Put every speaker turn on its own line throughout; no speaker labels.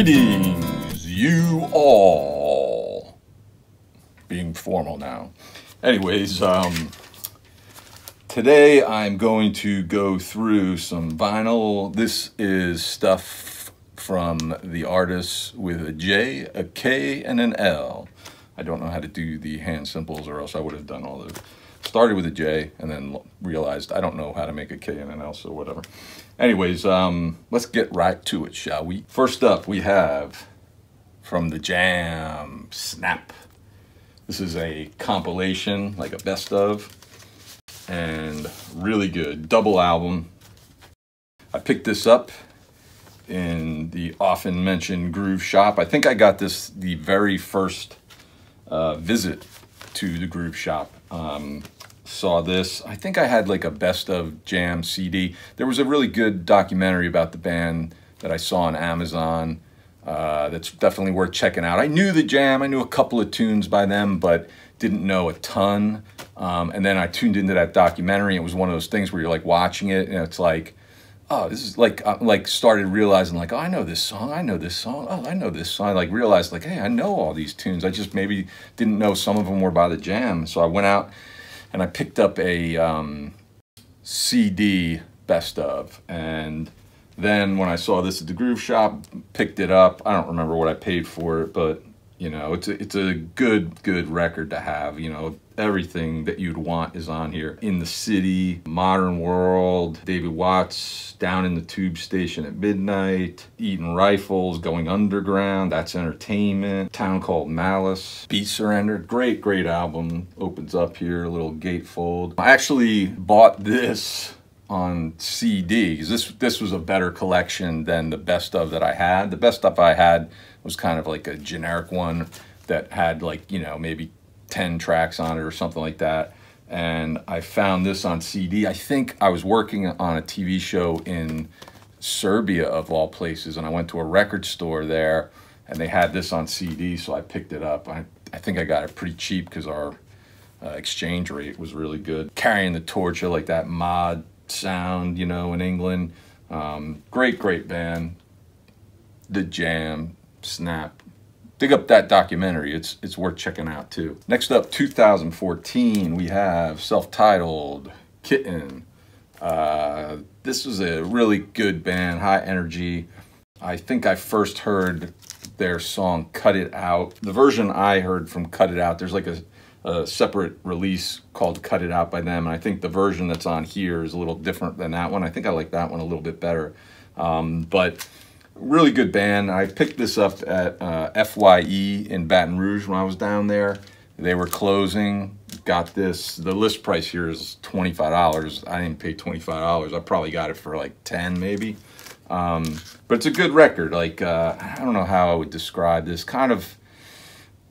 Greetings, you all. Being formal now. Anyways, today I'm going to go through some vinyl. This is stuff from the artists with a J, a K, and an L. I don't know how to do the hand symbols, or else I would have done all those. Started with a J and then realized I don't know how to make a K and an L, so whatever. Anyways, let's get right to it, shall we? First up, we have from the Jam, Snap. This is a compilation, like a best of, and really good. Double album. I picked this up in the often mentioned Groove Shop. I think I got this the very first visit to the Groove Shop. Saw this. I think I had like a best of Jam CD. There was a really good documentary about the band that I saw on Amazon that's definitely worth checking out. I knew the Jam. I knew a couple of tunes by them, but didn't know a ton. And then I tuned into that documentary. It was one of those things where you're like watching it and it's like, oh, this is like started realizing like, oh, I know this song, I know this song, oh, I know this song. I like realized like, hey, I know all these tunes. I just maybe didn't know some of them were by the Jam. So I went out and I picked up a CD best of. And then when I saw this at the Groove Shop, picked it up. I don't remember what I paid for it, but you know, it's a good record to have. You know, everything that you'd want is on here. In the City, Modern World, David Watts, Down in the Tube Station at Midnight, Eating Rifles, Going Underground, That's Entertainment, Town Called Malice, Beat Surrender. Great album. Opens up here, a little gatefold. I actually bought this on CD because this was a better collection than the best of that I had. The best of I had was kind of like a generic one that had like, you know, maybe 10 tracks on it or something like that. And I found this on CD. I think I was working on a TV show in Serbia of all places, and I went to a record store there and they had this on CD, so I picked it up. I think I got it pretty cheap because our exchange rate was really good. Carrying the Torch, like that mod sound, you know, in England. Great band. The Jam, Snap. Dig up that documentary. It's worth checking out too. Next up, 2014, we have self-titled Kitten. This was a really good band, high energy. I think I first heard their song Cut It Out. The version I heard from Cut It Out, there's like a separate release called Cut It Out by them, and I think the version that's on here is a little different than that one. I think I like that one a little bit better. But really good band. I picked this up at FYE in Baton Rouge when I was down there. They were closing. Got this. The list price here is $25. I didn't pay $25. I probably got it for like 10 maybe. But it's a good record. Like, I don't know how I would describe this. Kind of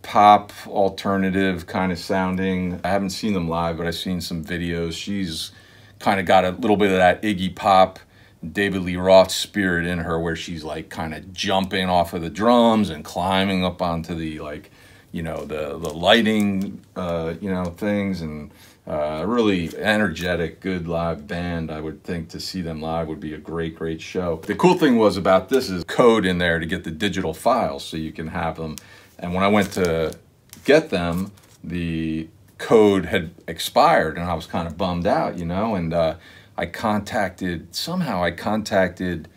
pop, alternative kind of sounding. I haven't seen them live, but I've seen some videos. She's kind of got a little bit of that Iggy Pop, David Lee Roth spirit in her, where she's like kind of jumping off of the drums and climbing up onto the, like, you know, the lighting, you know, things, and really energetic, good live band. I would think to see them live would be a great show. The cool thing was about this is code in there to get the digital files so you can have them. And when I went to get them, the code had expired and I was kind of bummed out, you know, and somehow I contacted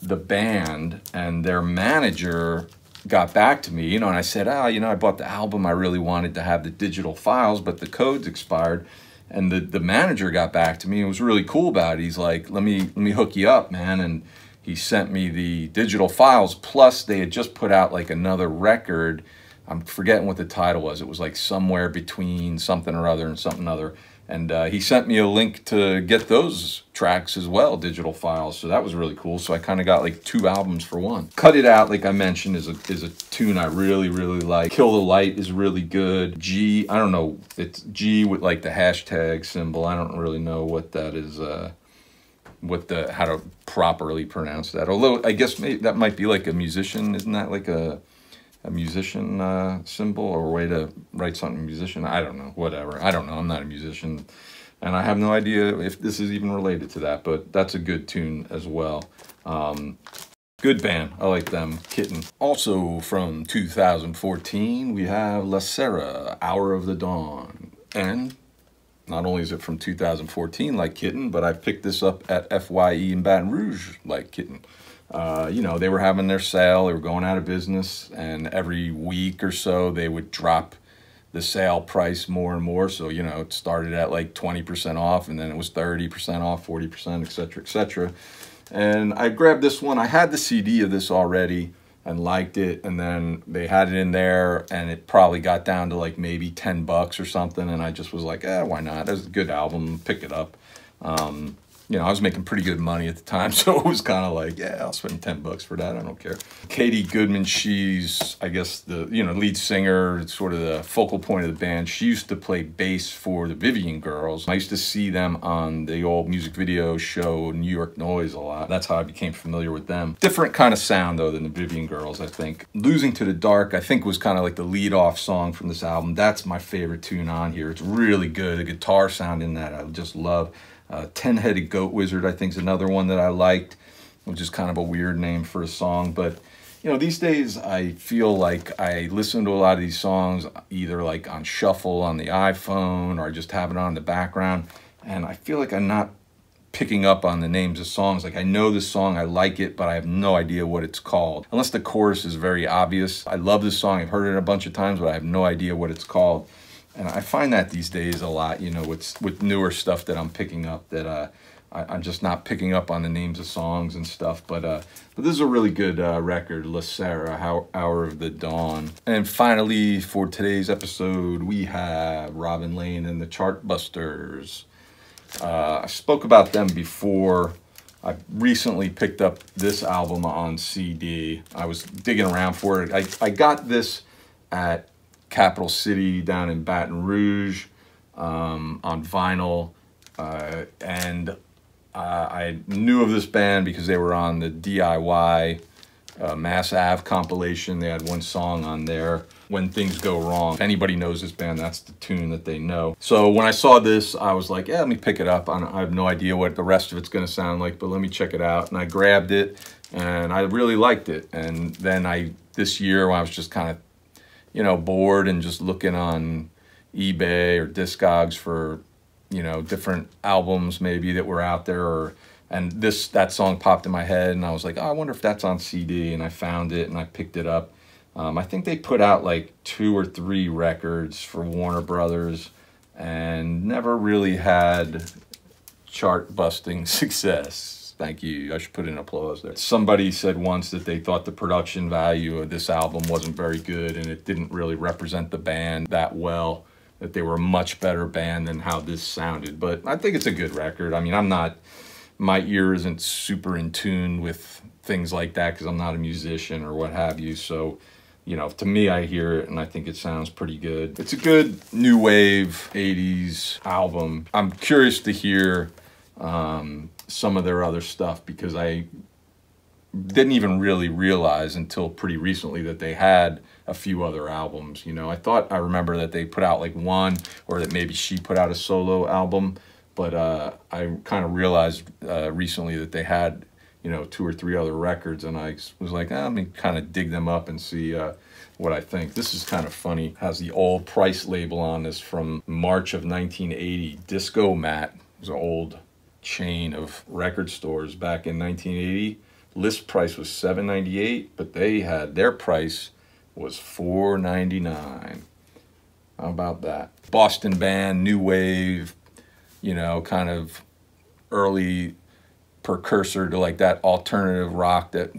the band, and their manager got back to me, you know, and I said, oh, you know, I bought the album. I really wanted to have the digital files, but the code's expired. And the manager got back to me and was really cool about it. He's like, let me hook you up, man. And he sent me the digital files, plus they had just put out like another record. I'm forgetting what the title was. It was like Somewhere Between Something or Other and Something Other. And he sent me a link to get those tracks as well, digital files. So that was really cool. So I kind of got like 2 albums for one. Cut It Out, like I mentioned, is a tune I really like. Kill the Light is really good. G, I don't know, it's G with like the hashtag symbol. I don't really know what that is, how to properly pronounce that. Although I guess that might be like a musician. Isn't that like a musician symbol or a way to write something musician? I don't know, whatever. I don't know, I'm not a musician. And I have no idea if this is even related to that, but that's a good tune as well. Good band. I like them. Kitten. Also from 2014, we have La Sera, Hour of the Dawn. And not only is it from 2014 like Kitten, but I picked this up at FYE in Baton Rouge like Kitten. You know, they were having their sale, they were going out of business, and every week or so they would drop the sale price more and more. So, you know, it started at like 20% off, and then it was 30% off, 40%, etc., etc. And I grabbed this one. I had the CD of this already and liked it, and then they had it in there, and it probably got down to like maybe 10 bucks or something, and I just was like, why not? It's a good album, pick it up. You know, I was making pretty good money at the time, so it was kind of like, yeah, I'll spend 10 bucks for that, I don't care. Katie Goodman, she's, I guess, the, you know, lead singer, sort of the focal point of the band. She used to play bass for the Vivian Girls. I used to see them on the old music video show New York Noise a lot. That's how I became familiar with them. Different kind of sound, though, than the Vivian Girls, I think. Losing to the Dark, I think, was kind of like the lead-off song from this album. That's my favorite tune on here. It's really good. The guitar sound in that I just love. 10-Headed Goat Wizard, I think, is another one that I liked, which is kind of a weird name for a song. But, you know, these days I feel like I listen to a lot of these songs either like on shuffle on the iPhone, or I just have it on in the background, and I feel like I'm not picking up on the names of songs. Like, I know this song, I like it, but I have no idea what it's called. Unless the chorus is very obvious. I love this song, I've heard it a bunch of times, but I have no idea what it's called. And I find that these days a lot, you know, with newer stuff that I'm picking up, that I'm just not picking up on the names of songs and stuff. But this is a really good record, La Sera, Hour of the Dawn. And finally, for today's episode, we have Robin Lane and the Chartbusters. I spoke about them before. I recently picked up this album on CD. I was digging around for it. I got this at Capital City down in Baton Rouge on vinyl, and I knew of this band because they were on the DIY Mass Ave compilation. They had one song on there, When Things Go Wrong. If anybody knows this band, that's the tune that they know. So when I saw this, I was like, yeah, let me pick it up. I have no idea what the rest of it's going to sound like, but let me check it out. And I grabbed it, and I really liked it. And then this year, when I was just kind of, you know, bored and just looking on eBay or Discogs for, you know, different albums maybe that were out there, and that song popped in my head, and I was like, oh, I wonder if that's on CD, and I found it and I picked it up. I think they put out like 2 or 3 records for Warner Brothers and never really had chart-busting success. Thank you. I should put in applause there. Somebody said once that they thought the production value of this album wasn't very good, and it didn't really represent the band that well, that they were a much better band than how this sounded. But I think it's a good record. I mean, my ear isn't super in tune with things like that because I'm not a musician or what have you. So, you know, to me, I hear it and I think it sounds pretty good. It's a good new wave 80s album. I'm curious to hear some of their other stuff, because I didn't even really realize until pretty recently that they had a few other albums. You know, I remember that they put out like one, or that maybe she put out a solo album, but I kind of realized recently that they had, you know, 2 or 3 other records, and I was like, let me kind of dig them up and see what I think. This is kind of funny. It has the old price label on this from March of 1980. Disco Mat was an old chain of record stores back in 1980. List price was $7.98, but they had, their price was $4.99. How about that? Boston band, new wave, you know, kind of early precursor to like that alternative rock that,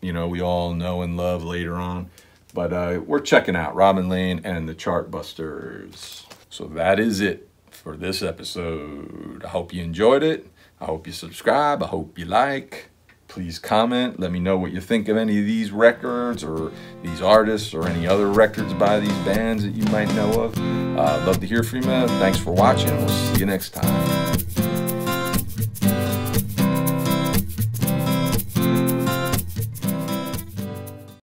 you know, we all know and love later on. But we're checking out Robin Lane and the Chartbusters. So that is it for this episode. I hope you enjoyed it. I hope you subscribe. I hope you like. Please comment. Let me know what you think of any of these records or these artists or any other records by these bands that you might know of. I'd love to hear from you. Thanks for watching. We'll see you next time.